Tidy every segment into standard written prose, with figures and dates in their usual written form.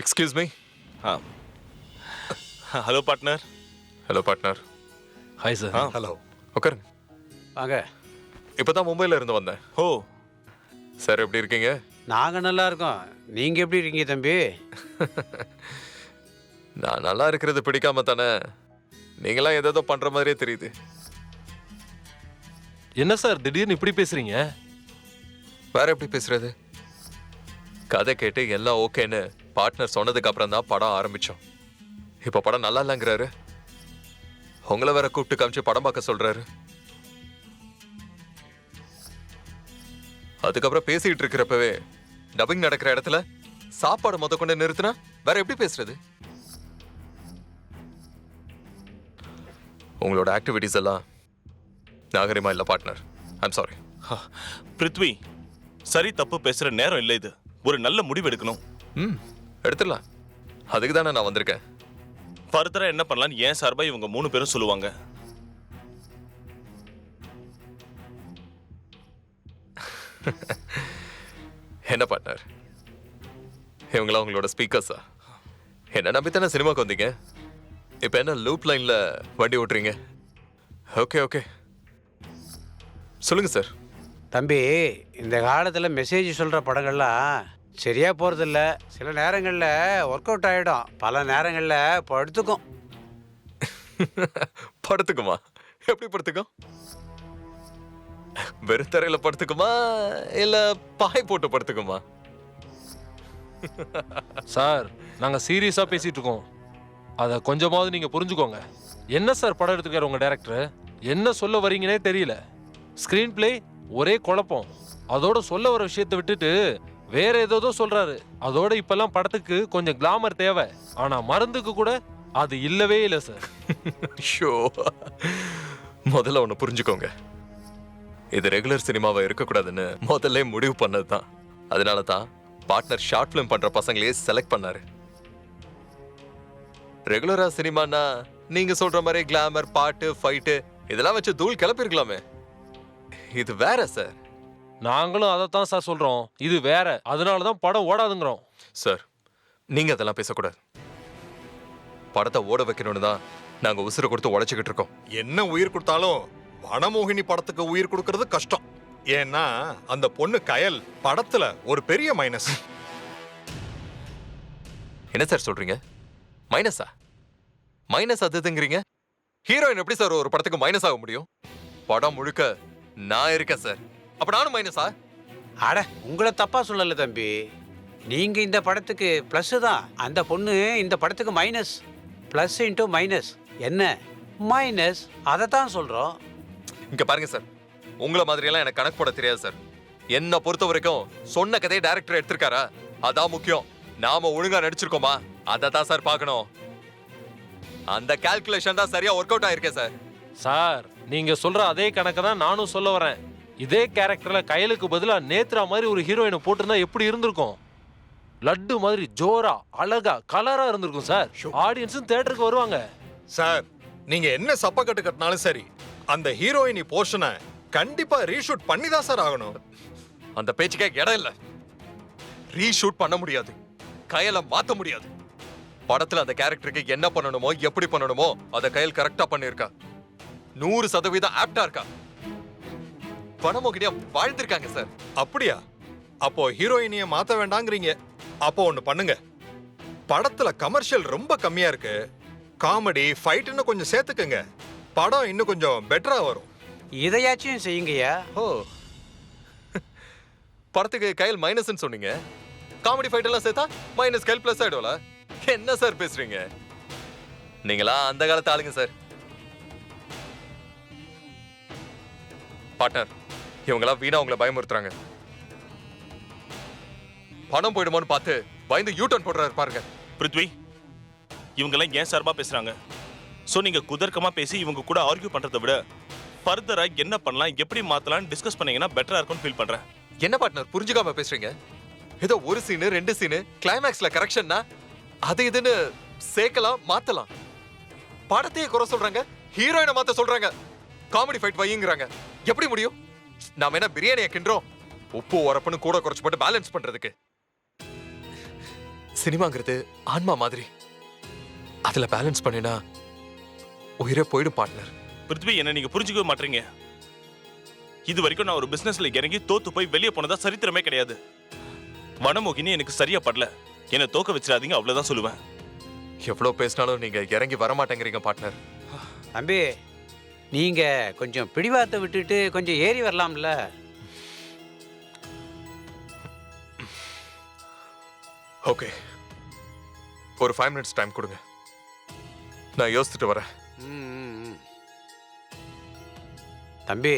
Excuse me. Hello partner. Hello partner. Hi sir. Hello. உட்காருங்க. வாங்க. இப்போதான் மும்பையில் இருந்து வந்தேன். ஓ சார் எப்படி இருக்கீங்க? நாங்கள் நல்லா இருக்கோம். நீங்கள் எப்படி இருக்கீங்க தம்பி? நான் நல்லா இருக்கிறது பிடிக்காம தானே நீங்களாம் ஏதோ பண்ற மாதிரியே தெரியுது. என்ன சார் திடீர்னு இப்படி பேசுறீங்க? வேற எப்படி பேசுறது? கதை கேட்டு எல்லாம் ஓகேன்னு பார்ட்னர் சொன்னதுக்கு அப்புறம் தான் படம் ஆரம்பிச்சோம். இப்ப படம் நல்லா இல்லைங்கிறாரு. உங்களை வேற கூப்பிட்டு காமிச்சு படம் பார்க்க சொல்றாரு. அதுக்கப்புறம் பேசிட்டு இருக்கிறப்பவே டப்பிங் நடக்கிற இடத்துல சாப்பாடு மொத்த கொண்டு நிறுத்தினா வேற எப்படி பேசுறது? உங்களோட ஆக்டிவிட்டிஸ் எல்லாம் நாகரிகமா இல்ல பார்ட்னர். I'm sorry. பிருத்வி, சரி தப்பு பேசுற நேரம் இல்லை இது. ஒரு நல்ல முடிவு எடுக்கணும். எடுத்துடலாம். அதுக்கு தானே நான் வந்திருக்கேன். ஃபர்தரா என்ன பண்ணலாம்னு ஏன் சார்பா இவங்க 3 பேரும் சொல்லுவாங்க. என்ன பார்ட்னர், இவங்களா உங்களோட ஸ்பீக்கர்ஸா? என்ன நம்பித்தானே சினிமாக்கு வந்தீங்க. இப்ப என்ன லூப் லைன்ல வண்டி ஓட்டுறீங்க? ஓகே ஓகே, சொல்லுங்க சார். தம்பி, இந்த காலத்தில் மெசேஜ் சொல்கிற படங்கள்லாம் சரியாக போகிறதில்ல. சில நேரங்களில் ஒர்க் அவுட் ஆகிடும், பல நேரங்களில் படுத்துக்கும். படுத்துக்குமா? எப்படி படுத்துக்கும்? வெறும் தரையில படுத்துக்குமா இல்ல பாய் போட்டு படுத்துக்குமா? சார் நாங்க சீரியஸா பேசிட்டு இருக்கோம். அத கொஞ்சமாவது நீங்க புரிஞ்சுக்கோங்க. என்ன சார் படம் எடுத்துக்காரு உங்க டைரக்டர்? என்ன சொல்ல வரீங்கன்னே தெரியல. ஸ்கிரீன் பிளே ஒரே குழப்பம். அதோட சொல்ல வர விஷயத்தை விட்டுட்டு வேற ஏதோ சொல்றாரு. அதோட இப்பெல்லாம் படத்துக்கு கொஞ்சம் கிளாமர் தேவை. ஆனா மருந்துக்கு கூட அது இல்லவே இல்லை சார். ஷோ, முதல்ல ஒண்ணு புரிஞ்சுக்கோங்க. இது ரெகுலர் சினிமாவை இருக்கக்கூடாதுன்னு முதல்ல முடிவு பண்ணது தான். அதனால தான் பார்ட்னர் ஷார்ட் பிலிம் பண்ற பசங்களையே செலக்ட் பண்ணாரு. ரெகுலரா சினிமானா நீங்க சொல்ற மாதிரி கிளாமர், பாட்டு, ஃபைட்டு இதெல்லாம் வச்சு தூள் கிளப்பிருக்கலாமே. இது வேற சார். நாங்களும் அதைத்தான் சார் சொல்றோம். இது வேற, அதனாலதான் படம் ஓடாதுங்கிறோம். சார் நீங்க அதெல்லாம் பேசக்கூடாது. படத்தை ஓட வைக்கணும்னு தான் நாங்க உசுரை கொடுத்து உழைச்சிக்கிட்டு இருக்கோம். என்ன உயிர் கொடுத்தாலும் வனமோகினி படத்துக்கு உயிர் கொடுக்கறது கஷ்டம். ஏன்னா அந்த பொண்ணு கயல் படத்துல ஒரு பெரிய மைனஸ். என்ன சார் சொல்றீங்க? மைனஸா? மைனஸ் அதுங்கிறீங்க? ஹீரோயின் எப்படி சார் ஒரு படத்துக்கு மைனஸ் ஆக முடியும்? படம் முழுக்க நான் இருக்கேன் சார். அப்ப நானும் மைனஸா? அட, உங்களை தப்பாக சொல்லலை தம்பி. நீங்கள் இந்த படத்துக்கு ப்ளஸ்ஸு தான், அந்த பொண்ணு இந்த படத்துக்கு மைனஸ். ப்ளஸ் இன்ட்டு மைனஸ் என்ன? மைனஸ். அதை தான் சொல்கிறோம். இங்க பாருங்க சார், உங்களை மாதிரியெல்லாம் எனக்கு கணக்கு போட தெரியாது சார். என்ன பொறுத்த வரைக்கும் சொன்ன கதையை டைரக்டர் எடுத்திருக்காரா அதான் முக்கியம். நாம ஒழுங்கா நடிச்சிருக்கோமா அதை தான் சார் பார்க்கணும். அந்த கால்குலேஷன் தான் சரியா ஒர்க் அவுட் ஆயிருக்கேன் சார். சார் நீங்க சொல்ற அதே கணக்கை தான் நானும் சொல்ல வரேன். இதே கேரக்டர்ல கயலுக்கு பதிலா நேத்ரா மாதிரி ஒரு ஹீரோயினை போட்டிருந்தா எப்படி இருந்திருக்கும்? லட்டு மாதிரி ஜோரா, அழகா, கலரா இருந்திருக்கும் சார். ஆடியன்ஸும் தியேட்டருக்கு வருவாங்க. சார், நீங்க என்ன சப்பக்கட்டு கட்டினாலும் சரி, அந்த ஹீரோயினி போர்ஷனை கண்டிப்பா ரீஷூட் பண்ணி தான் சார் ஆகணும். அந்த பேச்சுக்கே இடம் இல்ல. ரீஷூட் பண்ண முடியாது, கயலை மாத்த முடியாது. படத்துல அந்த கேரக்டருக்கு என்ன பண்ணணுமோ எப்படி பண்ணணுமோ அதை கயல் கரெக்டா பண்ணிருக்கா. 100% ஆப்டா இருக்கா. பணமோகினியா வாழ்ந்திருக்காங்க சார். அப்படியா? அப்போ ஹீரோயினிய மாத்த வேண்டாங்கிறீங்க. அப்போ ஒண்ணு பண்ணுங்க, படத்துல கமர்ஷியல் ரொம்ப கம்மியா இருக்கு, காமெடி ஃபைட்னு கொஞ்சம் சேர்த்துக்குங்க. படம் இன்னும் கொஞ்சம் பெட்டரா வரும். இதையாச்சும் செய்யுங்கய்யா. ஓ, படத்துக்கு கயல் மைனஸ்னு சொன்னீங்க, காமெடி ஃபைட் எல்லாம் சேர்த்தா மைனஸ் கயல் பிளஸ் ஆயிடும்ல. என்ன சார் பேசுறீங்க? நீங்களா அந்த காலத்து ஆளுங்க சார். பார்ட்னர், இவங்களா வீணா உங்களை பயமுறுத்துறாங்க. பணம் போயிடுமோன்னு பார்த்து பயந்து யூ டர்ன் போடுறாரு பாருங்க. பிருத்வி, இவங்கெல்லாம் ஏன் சார்பா பேசுறாங்க? ஸோ நீங்க குதர்க்கமா பேசி இவங்க கூட ஆர்கியூ பண்றதை விட ஃபர்தரா என்ன பண்ணலாம், எப்படி மாத்தலாம்னு டிஸ்கஸ் பண்ணீங்கன்னா பெட்டரா இருக்கும்னு ஃபீல் பண்றேன். என்ன பார்ட்னர் புரிஞ்சுக்காம பேசுறீங்க? ஏதோ ஒரு சீனு 2 சீனு கிளைமேக்ஸ்ல கரெக்ஷன்னா அது இதுன்னு சேர்க்கலாம் மாத்தலாம். படத்தையே குறை சொல்றாங்க, ஹீரோயினை மாத்த சொல்றாங்க, காமெடி ஃபைட் வையுங்கிறாங்க. எப்படி முடியும்? நாம என்ன பிரியாணியை கிண்டுறோம் உப்பு உரப்புன்னு கூட குறைச்சு போட்டு பேலன்ஸ் பண்றதுக்கு? சினிமாங்கிறது ஆன்மா மாதிரி. அதுல பேலன்ஸ் பண்ணினா உயிரே போயிடும் பார்ட்னர். பிருத்வி, என்ன நீங்க புரிஞ்சுக்கவே மாட்டீங்க. இது வரைக்கும் நான் ஒரு பிசினஸ்ல இறங்கி தோத்து போய் வெளியே போனதா சரித்திரமே கிடையாது. வனமோகினி எனக்கு சரியா படல, என்ன தோக்க வச்சிடாதீங்க, அவ்வளவுதான் சொல்லுவேன். எவ்வளவு பேசினாலும் நீங்க இறங்கி வர மாட்டேங்கிறீங்க பார்ட்னர். தம்பி, நீங்க கொஞ்சம் பிடிவாத்தை விட்டுட்டு கொஞ்சம் ஏறி வரலாம்ல. ஓகே, ஒரு 5 மினிட்ஸ் டைம் கொடுங்க, நான் யோசிச்சுட்டு வரேன். ம். தம்பி,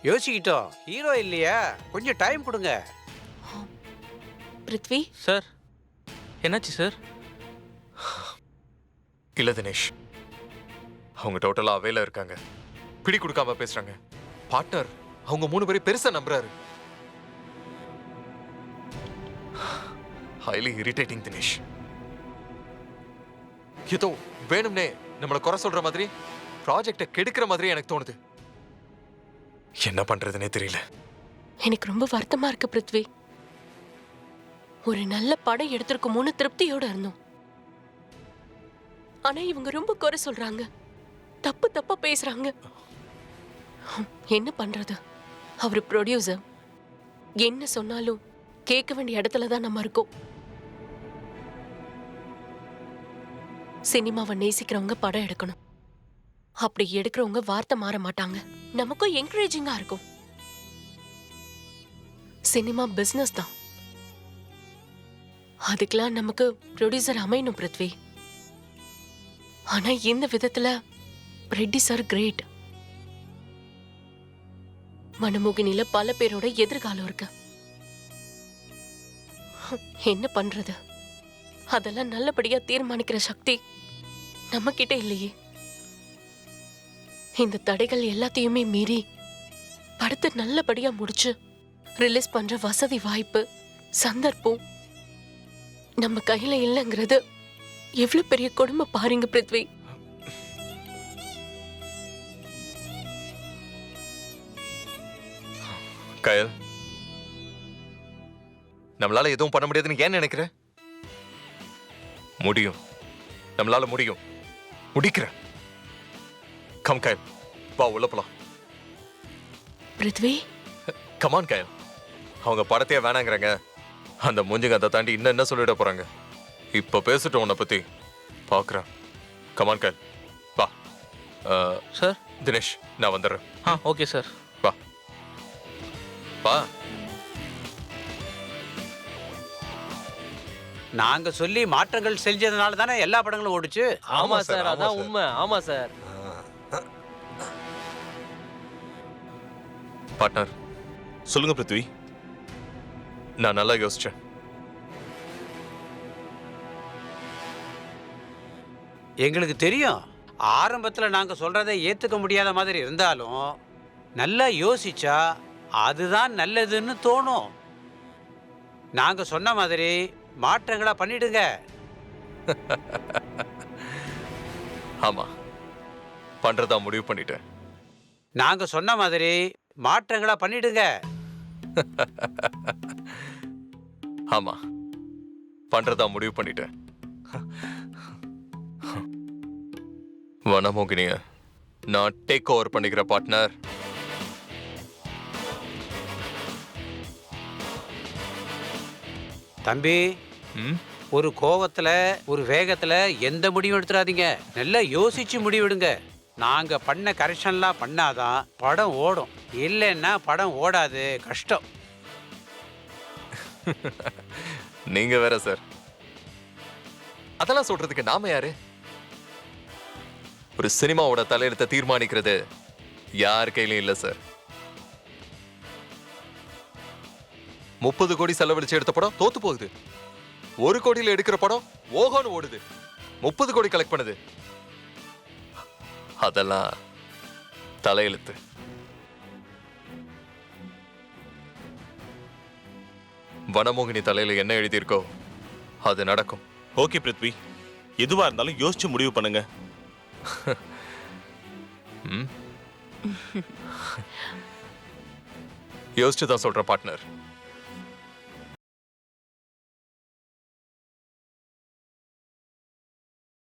யோசிக்கிட்டோம். ஹீரோ இல்லையா, கொஞ்சம் டைம் கொடுங்க. பிருத்வி, சார், என்னாச்சு சார்? இல்ல தினேஷ், அவங்க டோட்டலா அவையில இருக்காங்க, பிடி கொடுக்காம பேசுறாங்க. பார்ட்னர் அவங்க 3 பேரை பெருசா நம்புறாரு. Highly irritating Dinesh. ஏதோ வேணும்னே நம்மள குறை சொல்ற மாதிரி, ப்ராஜெக்ட கெடுக்கிற மாதிரி எனக்கு தோணுது. என்ன பண்றதுனே தெரியல. எனக்கு ரொம்ப வருத்தமா இருக்கு பிருத்வி. ஒரு நல்ல படம் எடுத்திருக்குமோன்னு திருப்தியோட இருந்தோம். ஆனா இவங்க ரொம்ப குறை சொல்றாங்க, தப்பு தப்பா பேசுறாங்க. என்ன பண்றது? அவரு ப்ரொடியூசர், என்ன சொன்னாலும் கேட்க வேண்டிய இடத்துல தான் நம்ம இருக்கோம். சினிமாவை நேசிக்கிறவங்க படம் எடுக்கணும், அப்படி எடுக்கிறவங்க வார்த்தை மாற மாட்டாங்க. நமக்கும் என்கரேஜிங்கா இருக்கும். சினிமா பிசினஸ் தான், அதுக்கெல்லாம் நமக்கு ப்ரொடியூசர் அமையணும் பிருத்வி. ஆனா இந்த விதத்துல ரெட்டி சார் கிரேட். வனமோகினில பல பேரோட எதிர்காலம் இருக்கு. என்ன பண்றது? அதெல்லாம் நல்லபடியா தீர்மானிக்கிற சக்தி நம்ம கிட்ட இல்லையே. இந்த தடைகள் எல்லாத்தையுமே மீறி படத்தை நல்லபடியா முடிச்சு ரிலீஸ் பண்ற வசதி, வாய்ப்பு, சந்தர்ப்பம் நம்ம கையில இல்லைங்கிறது எவ்வளவு பெரிய கொடுமை பாருங்க பிருத்வி. கயல், நம்மளால எதுவும் பண்ண முடியாதுன்னு ஏன் நினைக்கிற? முடியும், நம்மளால முடியும், முடிக்கிறேன். கம் கயல், வா உள்ள போலாம். பிருத்வி, கமான் கயல். அவங்க படத்தையே வேணாங்கிறாங்க, அந்த மூஞ்சிங்க அதை தாண்டி இன்னும் என்ன சொல்லிட போறாங்க. இப்ப பேசிட்டோம் உன்னை பத்தி, பாக்குறேன். கமான் கயல், வா. சார். தினேஷ், நான் வந்துடுறேன். Okay sir. வா வா. நாங்க சொல்லி மாற்றங்கள் செஞ்சதுனால தானே எல்லா படங்களும் ஓடுச்சு. ஆமா சார், ஆமா அதான் சார். உண்மை. ஆமா சார். பார்ட்னர், சொல்லுங்க பிருத்வி. நான் நல்லா யோசிச்சேன். எங்களுக்கு தெரியும், ஆரம்பத்துல நாங்க சொல்றதை ஏத்துக்க முடியாத மாதிரி இருந்தாலும் நல்லா யோசிச்சா அதுதான் நல்லதுன்னு தோணும். நாங்க சொன்ன மாதிரி மாற்றங்களா பண்ணிடுங்க. ஆமா, பண்றதா முடிவு பண்ணிட்டேன். நாங்க சொன்ன மாதிரி மாற்றங்களா பண்ணிடுங்க. ஆமா, பண்றதா முடிவு பண்ணிட்டேன். வனமோகினிய நான் டேக் ஓவர் பண்ணிக்கிற பார்ட்னர். தம்பி, ம், ஒரு கோவத்துல ஒரு வேகத்துல எந்த முடிவும் எடுத்துடாதீங்க. நல்லா யோசிச்சு முடிவெடுங்க. நாங்க பண்ண கரெக்ஷன்லாம் பண்ணாதான் படம் ஓடும், இல்லைன்னா படம் ஓடாது. கஷ்டம். நீங்க வேற சார். அதெல்லாம் சொல்றதுக்கு நாம யாரு? ஒரு சினிமாவோட தலையெழுத்தை தீர்மானிக்கிறது யார் கையிலும் இல்ல சார். 30 கோடி செலவழிச்சு எடுத்த படம் தோத்து போகுது. 1 கோடியில எடுக்கிற படம் ஓஹோன்னு ஓடுது. 30 கோடி கலெக்ட் பண்ணுது. அதெல்லாம் தலையெழுத்து. வனமோகினி தலையில என்ன எழுதியிருக்கோ அது நடக்கும். ஓகே பிருத்வி, எதுவா இருந்தாலும் யோசிச்சு முடிவு பண்ணுங்க. யோசிச்சு தான் சொல்ற பார்ட்னர்.